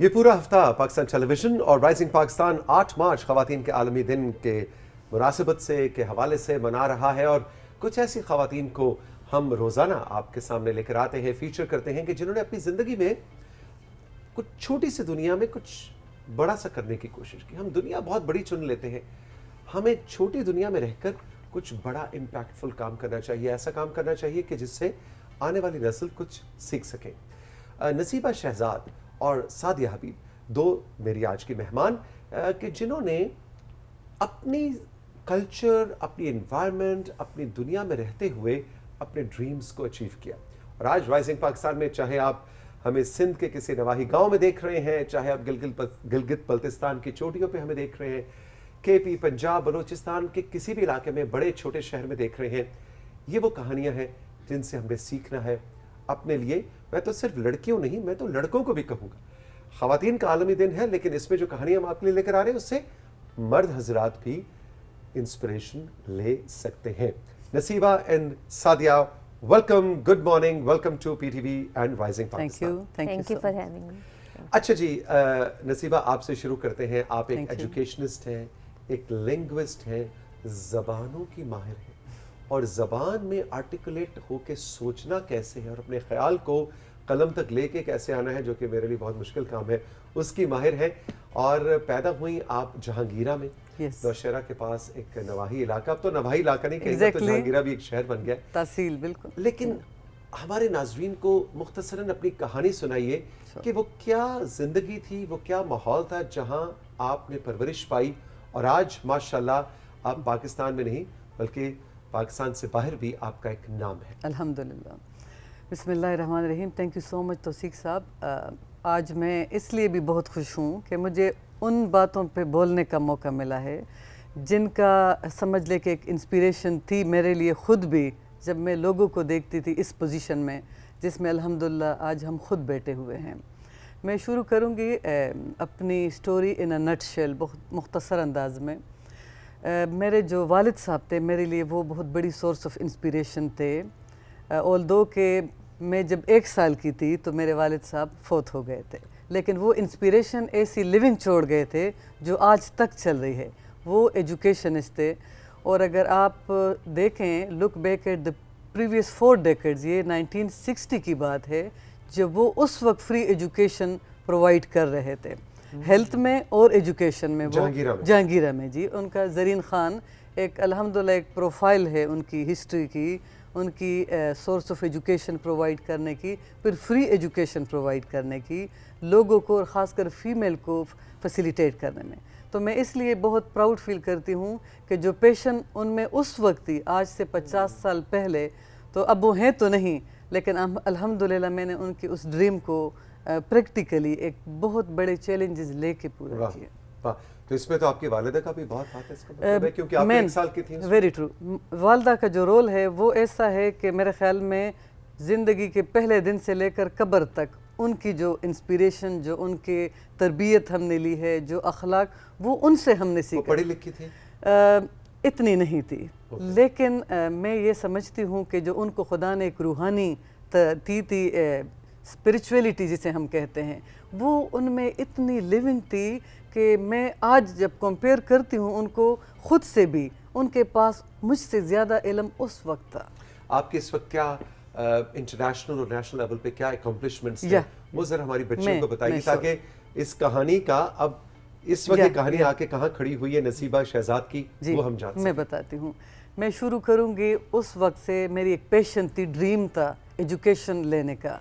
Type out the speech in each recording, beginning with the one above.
یہ پورا ہفتہ پاکستان ٹیلی ویژن اور رائزنگ پاکستان 8 مارچ خواتین کے عالمی دن کے مناسبت سے کے حوالے سے منا رہا ہے، اور کچھ ایسی خواتین کو ہم روزانہ آپ کے سامنے لے کر آتے ہیں، فیچر کرتے ہیں کہ جنہوں نے اپنی زندگی میں کچھ چھوٹی سی دنیا میں کچھ بڑا سا کرنے کی کوشش کی۔ ہم دنیا بہت بڑی چن لیتے ہیں، ہمیں چھوٹی دنیا میں رہ کر کچھ بڑا امپیکٹفل کام کرنا چاہیے، ایسا کام کرنا چاہیے کہ جس سے آنے والی نسل کچھ سیکھ سکے۔ نصیبہ شہزاد اور سعدیہ حبیب دو میری آج کی مہمان کہ جنہوں نے اپنی کلچر، اپنی انوائرمنٹ، اپنی دنیا میں رہتے ہوئے اپنے ڈریمز کو اچیو کیا۔ اور آج رائزنگ پاکستان میں چاہے آپ ہمیں سندھ کے کسی نواحی گاؤں میں دیکھ رہے ہیں، چاہے آپ گلگت بلتستان کی چوٹیوں پہ ہمیں دیکھ رہے ہیں، کے پی، پنجاب، بلوچستان کے کسی بھی علاقے میں بڑے چھوٹے شہر میں دیکھ رہے ہیں، یہ وہ کہانیاں ہیں جن سے ہم نے سیکھنا ہے اپنے لیے۔ میں تو صرف لڑکیوں نہیں، میں تو لڑکوں کو بھی کہوں گا۔ خواتین کا عالمی دن ہے، لیکن اس میں جو کہانیاں ہم آپ کے لیے لے کر آ رہے ہیں اس سے مرد حضرات بھی انسپریشن لے سکتے ہیں۔ Naseeba and Sadia, welcome, good morning, welcome to P T V and rising Pakistan. Thank you for having me. اچھا جی، نصیبہ آپ سے شروع کرتے ہیں۔ آپ ایک ایجوکیشنسٹ ہیں، ایک لنگوسٹ ہیں، زبانوں کی ماہر ہیں، اور زبان میں آرٹیکولیٹ ہو کے سوچنا کیسے ہے اور اپنے خیال کو قلم تک لے کے کیسے آنا ہے، جو کہ میرے لیے بہت مشکل کام ہے، اس کی ماہر ہے۔ اور پیدا ہوئی آپ جہانگیرہ میں، نوشہرہ کے پاس ایک نواحی علاقہ، اب تو نواحی علاقہ نہیں کہیں گے، تو جہانگیرہ بھی ایک شہر بن گیا، تحصیل، بالکل۔ لیکن ہمارے ناظرین کو مختصراً اپنی کہانی سنائیے کہ وہ کیا زندگی تھی، وہ کیا ماحول تھا جہاں آپ نے پرورش پائی، اور آج ماشاءاللہ آپ پاکستان میں نہیں بلکہ پاکستان سے باہر بھی آپ کا ایک نام ہے۔ الحمدللہ، بسم اللہ الرحمن الرحیم۔ تھینک یو سو مچ توثیق صاحب۔ آج میں اس لیے بھی بہت خوش ہوں کہ مجھے ان باتوں پہ بولنے کا موقع ملا ہے جن کا سمجھ لے کہ ایک انسپریشن تھی میرے لیے خود بھی، جب میں لوگوں کو دیکھتی تھی اس پوزیشن میں جس میں الحمدللہ آج ہم خود بیٹھے ہوئے ہیں۔ میں شروع کروں گی اپنی سٹوری ان اے نٹ شیل، بہت مختصر انداز میں۔ میرے جو والد صاحب تھے میرے لیے وہ بہت بڑی سورس آف انسپریشن تھے، آلدو کہ میں جب 1 سال کی تھی تو میرے والد صاحب فوت ہو گئے تھے، لیکن وہ انسپریشن ایسی لیونگ چھوڑ گئے تھے جو آج تک چل رہی ہے۔ وہ ایجوکیشنسٹ تھے، اور اگر آپ دیکھیں look back at the previous 4 decades, یہ 1960 کی بات ہے جب وہ اس وقت فری ایجوکیشن پرووائڈ کر رہے تھے، ہیلتھ میں اور ایجوکیشن میں۔ وہ جہانگیرہ میں جی، ان کا زرین خان ایک الحمدللہ ایک پروفائل ہے ان کی ہسٹری کی، ان کی سورس آف ایجوکیشن پرووائڈ کرنے کی، پھر فری ایجوکیشن پرووائڈ کرنے کی لوگوں کو، اور خاص کر فیمیل کو فیسیلیٹیٹ کرنے میں۔ تو میں اس لیے بہت پراؤڈ فیل کرتی ہوں کہ جو پیشن ان میں اس وقت تھی، آج سے 50 سال پہلے، تو اب وہ ہیں تو نہیں، لیکن الحمدللہ میں نے ان کی اس ڈریم کو پریکٹیکلی ایک بہت بڑے چیلنجز لے کے پورا کیا۔ تو اس میں تو آپ کی والدہ کا بھی بہت ہاتھ ہے، اس کا مطلب ہے کیونکہ آپ 1 سال کی تھیں۔ Very true. والدہ کا جو رول ہے وہ ایسا ہے کہ میرے خیال میں زندگی کے پہلے دن سے لے کر قبر تک ان کی جو انسپریشن، جو ان کی تربیت ہم نے لی ہے، جو اخلاق، وہ ان سے ہم نے سیکھا۔ پڑھی لکھی تھی؟ اتنی نہیں تھی، لیکن میں یہ سمجھتی ہوں کہ جو ان کو خدا نے ایک روحانی تھی اسپرچویلٹی جسے ہم کہتے ہیں، وہ ان میں اتنی لیونگ تھی کہ میں آج جب کمپیئر کرتی ہوں ان کو خود سے بھی، ان کے پاس مجھ سے زیادہ علم اس وقت تھا۔ آپ کے اس وقت کیا انٹرنیشنل اور نیشنل لیول پہ کیا اکمپلشمنٹس ہیں، وہ ذرا ہماری بچیوں کو بتائیے تاکہ اس کہانی کا اب اس وقت یہ کہانی آ کے کہاں کھڑی ہوئی ہے نصیبہ شہزاد کی، وہ ہم جان سکیں۔ میں بتاتی ہوں۔ میں شروع کروں گی اس وقت سے، میری ایک پیشن تھی، ڈریم تھا ایجوکیشن لینے کا۔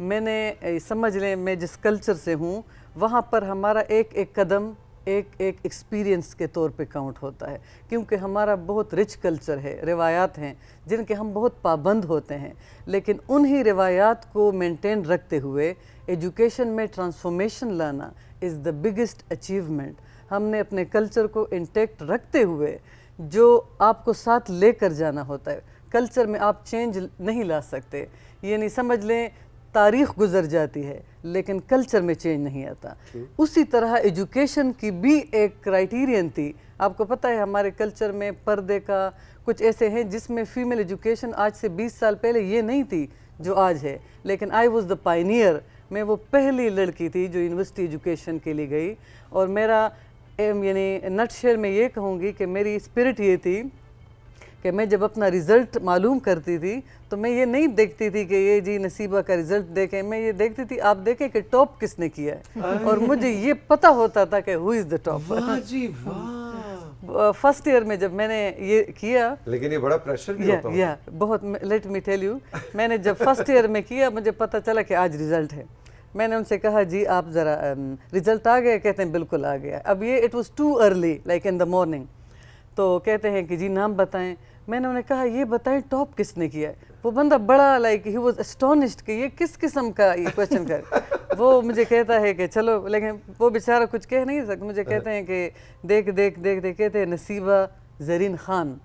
میں نے سمجھ لیں میں جس کلچر سے ہوں وہاں پر ہمارا ایک ایک قدم ایک ایکسپیرینس کے طور پہ کاؤنٹ ہوتا ہے، کیونکہ ہمارا بہت رچ کلچر ہے، روایات ہیں جن کے ہم بہت پابند ہوتے ہیں، لیکن انہی روایات کو مینٹین رکھتے ہوئے ایجوکیشن میں ٹرانسفارمیشن لانا از دا بگیسٹ اچیومنٹ۔ ہم نے اپنے کلچر کو انٹیکٹ رکھتے ہوئے جو آپ کو ساتھ لے کر جانا ہوتا ہے، کلچر میں آپ چینج نہیں لا سکتے، یعنی سمجھ لیں تاریخ گزر جاتی ہے لیکن کلچر میں چینج نہیں آتا۔ اسی طرح ایجوکیشن کی بھی ایک کرائیٹیرین تھی۔ آپ کو پتہ ہے ہمارے کلچر میں پردے کا کچھ ایسے ہیں جس میں فیمیل ایجوکیشن آج سے 20 سال پہلے یہ نہیں تھی جو آج ہے، لیکن آئی واز دا پائنیئر۔ میں وہ پہلی لڑکی تھی جو یونیورسٹی ایجوکیشن کے لیے گئی. اور میرا یعنی نٹ شیل میں یہ کہوں گی کہ میری اسپرٹ یہ تھی کہ میں جب اپنا رزلٹ معلوم کرتی تھی تو میں یہ نہیں دیکھتی تھی کہ یہ جی نصیبہ کا رزلٹ دیکھیں, میں یہ دیکھتی تھی آپ دیکھیں کہ ٹاپ کس نے کیا ہے, اور مجھے یہ پتہ ہوتا تھا کہ ہو از دا ٹاپ. فرسٹ ایئر میں جب میں نے یہ کیا, لیکن یہ بڑا پریشر بھی ہوتا ہے. بہت, لیٹ می ٹیل یو, میں نے جب فرسٹ ایئر میں کیا مجھے پتہ چلا کہ آج رزلٹ ہے. میں نے ان سے کہا جی آپ ذرا رزلٹ آ گیا؟ کہتے ہیں بالکل آ گیا. اب یہ it was too early like in the morning. تو کہتے ہیں کہ جی نام بتائیں. میں نے انہیں کہا یہ بتائیں ٹاپ کس نے کیا ہے. وہ بندہ بڑا لائک ہی واز اسٹونشڈ کہ یہ کس قسم کا یہ کویشچن کر. وہ مجھے کہتا ہے کہ چلو, لیکن وہ بیچارہ کچھ کہہ نہیں سکتا. مجھے کہتے ہیں کہ دیکھ دیکھ دیکھ دیکھ, کہتے ہیں نصیبہ زرین خان.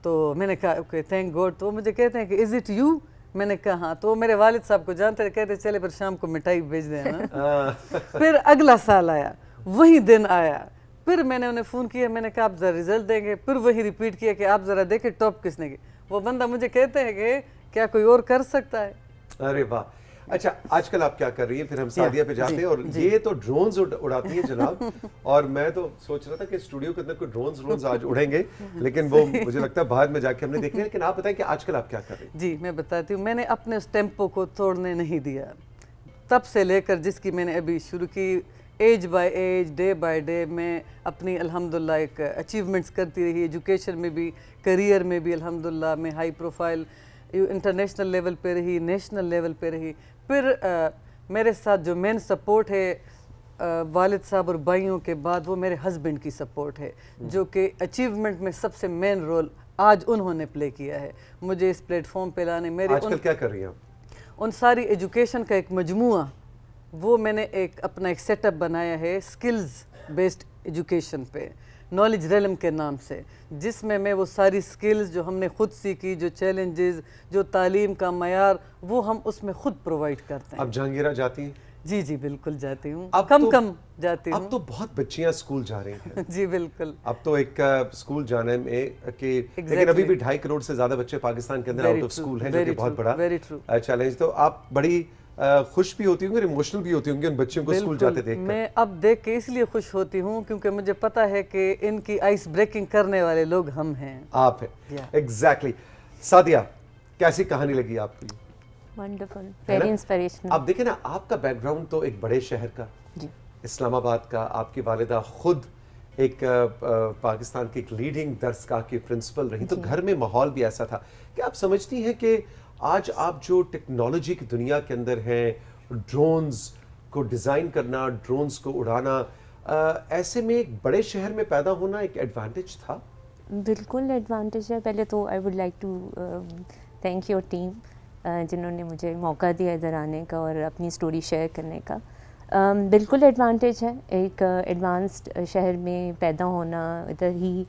تو میں نے کہا اوکے تھینک گاڈ. تو وہ مجھے کہتے ہیں کہ از اٹ یو؟ میں نے کہا ہاں. تو وہ میرے والد صاحب کو جانتے تھے, کہتے چلے پھر شام کو مٹھائی بھیج دیں نا. پھر اگلا سال آیا, وہی دن آیا, پھر میں نے انہیں فون کیا, میں نے کہا آپ ذرا رزلٹ دیں گے. پھر وہی ریپیٹ کیا کہ آپ ذرا دیکھیں ٹاپ کس نے کی. وہ بندہ مجھے کہتے ہیں کہ کیا کوئی اور کر سکتا ہے. ارے واہ. اچھا آج کل آپ کیا کر رہی ہیں؟ پھر ہم سعدیہ پہ جاتے ہیں. اور یہ تو ڈرونز اڑاتی ہیں جناب, اور میں تو سوچ رہا تھا کہ اسٹوڈیو کے اندر کوئی ڈرونز آج اڑیں گے, لیکن وہ مجھے لگتا ہے بعد میں جا کے ہم نے دیکھنا ہے. لیکن آپ بتائیں کہ آج کل آپ کیا کر رہی ہیں؟ جی میں بتاتی ہوں. میں نے اپنے اس ٹیمپو کو توڑنے نہیں دیا تب سے لے کر جس کی میں نے ابھی شروع کی. Age by age, day by day میں اپنی الحمدللہ ایک اچیومنٹس کرتی رہی. ایجوکیشن میں بھی, کریئر میں بھی الحمدللہ میں ہائی پروفائل انٹرنیشنل لیول پہ رہی, نیشنل لیول پہ رہی. پھر میرے ساتھ جو مین سپورٹ ہے والد صاحب اور بھائیوں کے بعد, وہ میرے ہسبینڈ کی سپورٹ ہے, جو کہ اچیومنٹ میں سب سے مین رول آج انہوں نے پلے کیا ہے مجھے اس پلیٹ فارم پہ لانے. میرے آج کل کیا کر رہی ہیں آپ؟ ان ساری ایجوکیشن کا ایک مجموعہ, وہ میں نے اپنا ایک سیٹ اپ بنایا ہے اسکلز بیسڈ ایجوکیشن پہ, نالج ریلم کے نام سے, جس میں وہ ساری اسکلز جو ہم نے خود سیکھی, جو چیلنجز, جو تعلیم کا معیار, وہ ہم اس میں خود پرووائڈ کرتے ہیں. اب جہانگیرہ جاتی ہیں؟ جی جی بالکل جاتی ہوں, کم جاتی ہوں. اب تو بہت بچیاں اسکول جا رہی ہیں. جی بالکل. اب تو ایک اسکول جانے میں کہ لیکن ابھی بھی 2.5 کروڑ سے زیادہ بچے پاکستان کے اندر آؤٹ آف اسکول ہیں, جو کہ بہت بڑا چیلنج. تو آپ بڑی خوش بھی ہوتی ہوں گے, ایموشنل بھی ہوتی ہوں گے ان بچوں کو اسکول جاتے دیکھ کر. میں اب دیکھ کے اس لیے خوش ہوتی ہوں کیونکہ مجھے پتا ہے کہ ان کی آئس بریکنگ کرنے والے لوگ ہم ہیں, آپ ہیں. ایگزیکٹلی. سعدیہ کیسی کہانی لگی آپ کی؟ Wonderful, very inspirational. آپ دیکھیں نا, آپ کا بیک گراؤنڈ تو ایک بڑے شہر کا, اسلام آباد کا. آپ کی والدہ خود ایک پاکستان کی ایک لیڈنگ درسگاہ کی پرنسپل رہی, تو گھر میں ماحول بھی ایسا تھا. کہ آپ سمجھتی ہیں کہ آج آپ جو ٹیکنالوجی کی دنیا کے اندر ہیں, ڈرونز کو ڈیزائن کرنا, ڈرونز کو اڑانا, ایسے میں ایک بڑے شہر میں پیدا ہونا ایک ایڈوانٹیج تھا؟ بالکل ایڈوانٹیج ہے. پہلے تو I would like to thank your team جنہوں نے مجھے موقع دیا ادھر آنے کا اور اپنی اسٹوری شیئر کرنے کا. بالکل ایڈوانٹیج ہے. ایک ایڈوانسڈ شہر میں پیدا ہونا, ادھر ہی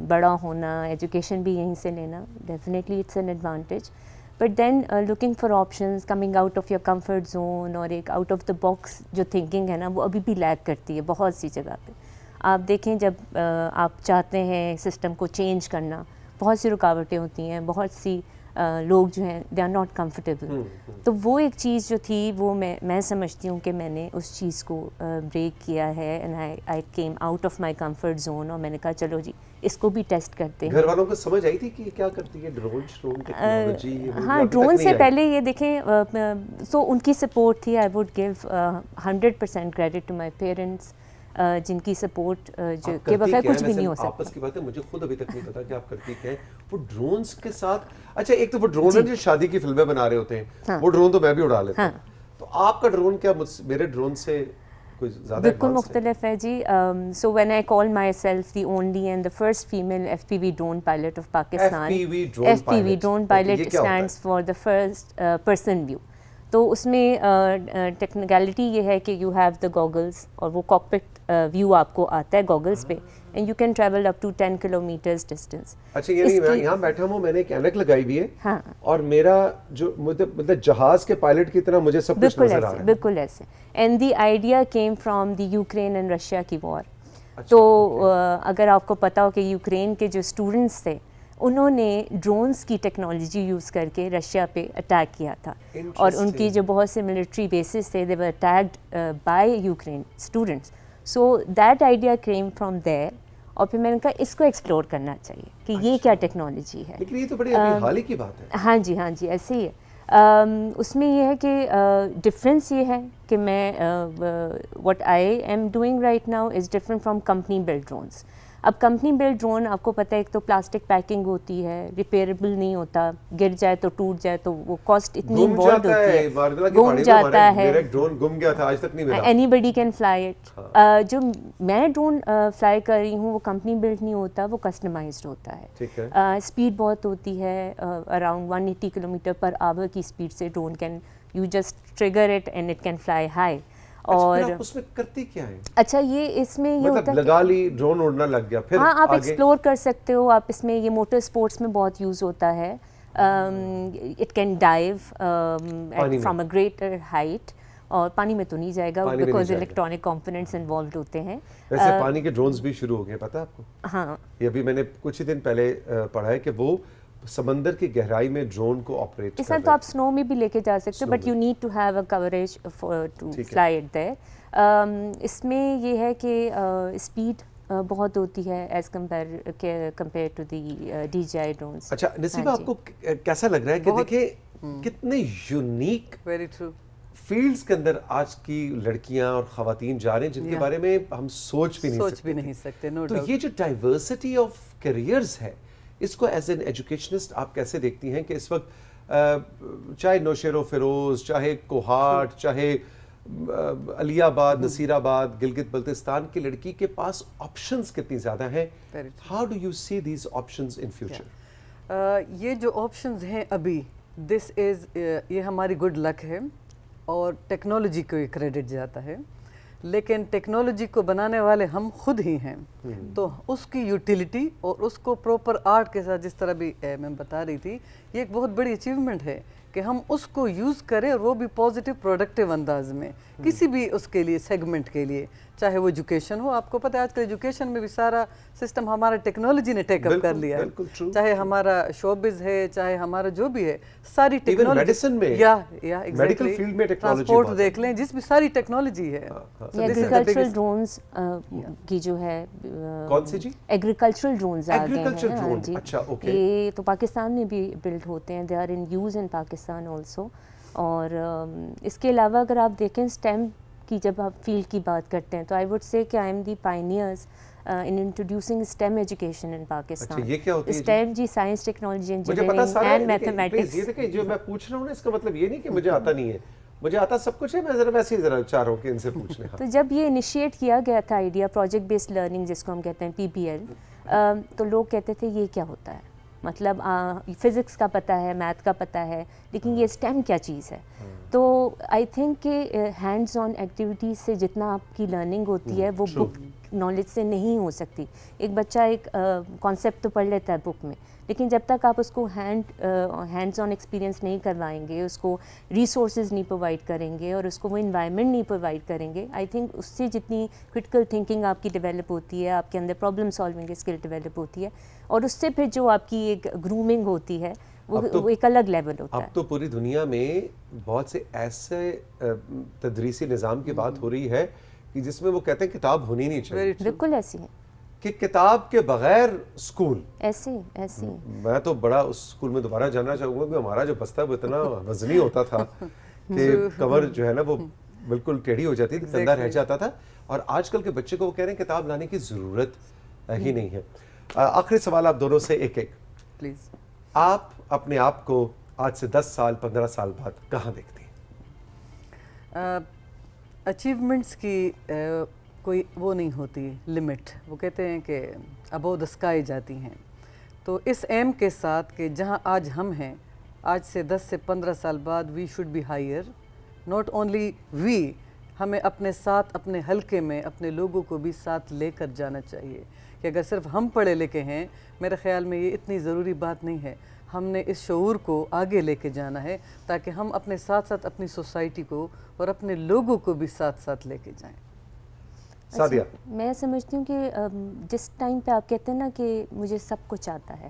بڑا ہونا, ایجوکیشن بھی یہیں سے لینا, definitely it's an advantage. But then looking for options, coming out of your comfort zone, اور ایک آؤٹ آف دا باکس جو تھنکنگ ہے نا, وہ ابھی بھی لیک کرتی ہے بہت سی جگہ پہ. آپ دیکھیں جب آپ چاہتے ہیں سسٹم کو چینج کرنا, بہت سی رکاوٹیں ہوتی ہیں, بہت سی لوگ جو ہیں دے آر ناٹ کمفرٹیبل. تو وہ ایک چیز جو تھی وہ میں سمجھتی ہوں کہ میں نے اس چیز کو بریک کیا ہے, and I came out of my comfort zone, اور میں نے کہا چلو جی اس کو بھی ٹیسٹ کرتے ہیں. گھر والوں کو سمجھ آئی تھی کہ کیا کرتی ہے ڈرون ٹیکنالوجی؟ ہاں, ڈرون سے پہلے یہ دیکھیں, سو ان کی سپورٹ تھی. I would give 100% credit to my parents, جن کی سپورٹ جو کے بغیر کچھ بھی نہیں ہو سکتا. آپس کی بات ہے, مجھے خود ابھی تک نہیں پتا کہ آپ کرتی کیا ہے. وہ ڈرونز کے ساتھ, اچھا ایک تو وہ ڈرون ہے جو شادی کی فلمیں بنا رہے ہوتے ہیں, وہ ڈرون تو میں بھی اڑا لیتا ہوں. تو آپ کا ڈرون کیا میرے ڈرون سے کوئی زیادہ بالکل مختلف ہے جی. So when I call myself the only and the first female FPV drone pilot of Pakistan. FPV drone pilot stands for the first person view. تو اس میں ٹیکنیکلٹی یہ ہے کہ یو ہیو دا گوگلس, اور وہ کاکپٹ ویو آپ کو آتا ہے گوگلس پہ, and you can travel up to 10 kilometers distance. اچھا یعنی میں یہاں بیٹھا ہوں, میں نے ایک اینک لگائی ہوئی ہے, اور میرا جو مطلب جہاز کے پائلٹ کی طرح مجھے سب کچھ نظر آ رہا ہے. بالکل ایسے. And the idea came from the Ukraine and Russia کی وار. تو اگر آپ کو پتا ہو کہ یوکرین کے جو اسٹوڈنٹس تھے انہوں نے ڈرونز کی ٹیکنالوجی یوز کر کے رشیا پہ اٹیک کیا تھا, اور ان کی جو بہت سے ملٹری بیسز تھے they were attacked by Ukraine students. So that idea came from there. اور پھر میں نے کہا اس کو ایکسپلور کرنا چاہیے کہ یہ کیا ٹیکنالوجی ہے. لیکن یہ تو بڑی ابھی حال ہی کی بات ہے. ہاں جی ایسے ہی ہے. اس میں یہ ہے کہ ڈفرینس یہ ہے کہ میں what I am doing right now is different from company built drones. اب کمپنی بلڈ ڈرون آپ کو پتہ ہے ایک تو پلاسٹک پیکنگ ہوتی ہے, ریپیئربل نہیں ہوتا, گر جائے تو ٹوٹ جائے تو وہ کاسٹ اتنی انوالوڈ ہوتی ہے, گم جاتا ہے. میرا ڈرون گم گیا تھا, آج تک نہیں ملا. Anybody can fly it. جو میں ڈرون فلائی کر رہی ہوں وہ کمپنی بلڈ نہیں ہوتا, وہ کسٹمائزڈ ہوتا ہے. اسپیڈ بہت ہوتی ہے, اراؤنڈ 180 کلومیٹر پر آور کی اسپیڈ سے drone can, you just trigger it and it can fly high. اور اس میں کرتی کیا ہے؟ اچھا یہ اس میں یہ ہوتا ہے لگا لی ڈرون اڑنا لگ گیا, پھر ہاں آپ ایکسپلور کر سکتے ہو. آپ اس میں یہ موٹر اسپورٹس میں بہت یوز ہوتا ہے. It can dive from a greater height, اور پانی میں تو نہیں جائے گا بیکاز الیکٹرانک کمپوننٹس انوالوڈ ہوتے ہیں. ویسے پانی کے ڈرونز بھی شروع ہو گئے, پتہ آپ کو؟ ہاں یہ ابھی میں نے کچھ ہی دن پہلے پڑھا ہے کہ وہ سمندر کی گہرائی میں ڈرون کو آپریٹ اس میں تو آپ سنو میں بھی لے کے جا سکتے ہو, but you need to have a coverage to fly it there. اس میں یہ ہے کہ اسپیڈ بہت ہوتی ہے as compare to the DJI drones. اچھا نصیبہ آپ کو کیسا لگ رہا ہے کہ دیکھیں کتنے یونیک فیلڈز کے اندر آج کی لڑکیاں اور خواتین جا رہے ہیں جن کے بارے میں ہم سوچ بھی نہیں سکتے. تو یہ جو ڈائیورسٹی آف کیریئرز ہے, اس کو ایز این ایجوکیشنسٹ آپ کیسے دیکھتی ہیں کہ اس وقت چاہے نوشہر و فیروز, چاہے کوہاٹ, چاہے علی آباد, نصیر آباد, گلگت بلتستان کی لڑکی کے پاس آپشنز کتنی زیادہ ہیں؟ How do you see these options in future? یہ جو آپشنز ہیں ابھی, دس از یہ ہماری گڈ لک ہے اور ٹیکنالوجی کو یہ کریڈٹ جاتا ہے, لیکن ٹیکنالوجی کو بنانے والے ہم خود ہی ہیں. تو اس کی یوٹیلیٹی اور اس کو پروپر آرٹ کے ساتھ, جس طرح بھی میں بتا رہی تھی, یہ ایک بہت بڑی اچیومنٹ ہے کہ ہم اس کو یوز کریں, اور وہ بھی پازیٹیو پروڈکٹیو انداز میں کسی بھی اس کے لیے سیگمنٹ کے لیے, چاہے وہ ایجوکیشن ہو. آپ کو پتہ ہے آج کل ایجوکیشن میں بھی سارا سسٹم ہمارا ٹیکنالوجی نے ٹیک اپ کر لیا ہے, چاہے ہمارا شوبز ہے, چاہے ہمارا جو بھی ہے, ساری ٹیکنالوجی, یا ایگزیکٹلی ٹرانسپورٹ دیکھ لیں, جس بھی ساری ٹیکنالوجی ہے. ایگریکلچرل ڈرونز کی جو ہے, کون سی جی؟ ایگریکلچرل ڈرونز آ گئے ہیں جی. اچھا اوکے. یہ تو پاکستان میں بھی بلڈ ہوتے ہیں, they are in use in Pakistan also. اور اس کے علاوہ اگر آپ دیکھیں اسٹیم کی, جب آپ فیلڈ کی بات کرتے ہیں تو آئی وڈ سے کہ I am the pioneers in introducing STEM education in Pakistan. یہ کیا ہوتی ہے اسٹیم جی؟ Science, technology, engineering and mathematics. یہ دیکھیں جو میں پوچھ رہا ہوں نا, اس کا مطلب یہ نہیں کہ مجھے آتا نہیں ہے, مجھے آتا سب کچھ ہے, میں ذرا ویسے ہی ذرا چاہ رہا ہوں کہ ان سے پوچھ لیں. تو جب یہ انیشیٹ کیا گیا تھا آئیڈیا, پروجیکٹ بیسڈ لرننگ جس کو ہم کہتے ہیں PBL, تو لوگ کہتے تھے یہ کیا ہوتا ہے, مطلب فزکس کا پتہ ہے, میتھ کا پتہ ہے, لیکن یہ اسٹیم کیا چیز ہے. تو آئی تھنک کہ ہینڈز آن ایکٹیویٹیز سے جتنا آپ کی لرننگ ہوتی ہے وہ بک نالج سے نہیں ہو سکتی. ایک بچہ ایک کانسیپٹ تو پڑھ لیتا ہے بک میں, لیکن جب تک آپ اس کو ہینڈز آن ایکسپیرینس نہیں کروائیں گے, اس کو ریسورسز نہیں پرووائڈ کریں گے, اور اس کو وہ انوائرمنٹ نہیں پرووائڈ کریں گے, آئی تھنک اس سے جتنی کرٹیکل تھنکنگ آپ کی ڈیولپ ہوتی ہے, آپ کے اندر پرابلم سالونگ اسکل ڈیولپ ہوتی ہے, اور اس سے پھر جو آپ کی ایک گرومنگ ہوتی ہے وہ ایک الگ لیول ہوتا ہے. اب تو پوری دنیا میں بہت سے ایسے تدریسی نظام کی بات ہو رہی ہے کہ جس میں وہ کہتے ہیں کتاب ہونی نہیں چاہیے. بالکل ایسی ہے کہ کتاب کے بغیر اسکول ایسے. میں تو بڑا اس اسکول میں دوبارہ جانا چاہوں گا کہ ہمارا جو بستہ وہ اتنا وزنی ہوتا تھا کہ کور جو ہے نا وہ بالکل ٹیڑھی ہو جاتی تھی, کندھا رہ جاتا تھا. اور آج کل کے بچے کو وہ کہہ رہے ہیں کتاب لانے کی ضرورت ہی نہیں ہے. آخری سوال آپ دونوں سے ایک پلیز. آپ اپنے آپ کو آج سے 10 سال 15 سال بعد کہاں دیکھتے ہیں؟ اچیومنٹس کی کوئی وہ نہیں ہوتی لمٹ, وہ کہتے ہیں کہ ابو دا اسکائی جاتی ہیں. تو اس ایم کے ساتھ کہ جہاں آج ہم ہیں, آج سے 10 سے 15 سال بعد we should be higher. Not only we, ہمیں اپنے ساتھ, اپنے حلقے میں اپنے لوگوں کو بھی ساتھ لے کر جانا چاہیے. کہ اگر صرف ہم پڑھے لکھے ہیں, میرے خیال میں یہ اتنی ضروری بات نہیں ہے. ہم نے اس شعور کو آگے لے کے جانا ہے تاکہ ہم اپنے ساتھ ساتھ اپنی سوسائٹی کو اور اپنے لوگوں کو بھی ساتھ ساتھ لے کے جائیں. سعدیہ, میں سمجھتی ہوں کہ جس ٹائم پہ آپ کہتے ہیں نا کہ مجھے سب کچھ آتا ہے,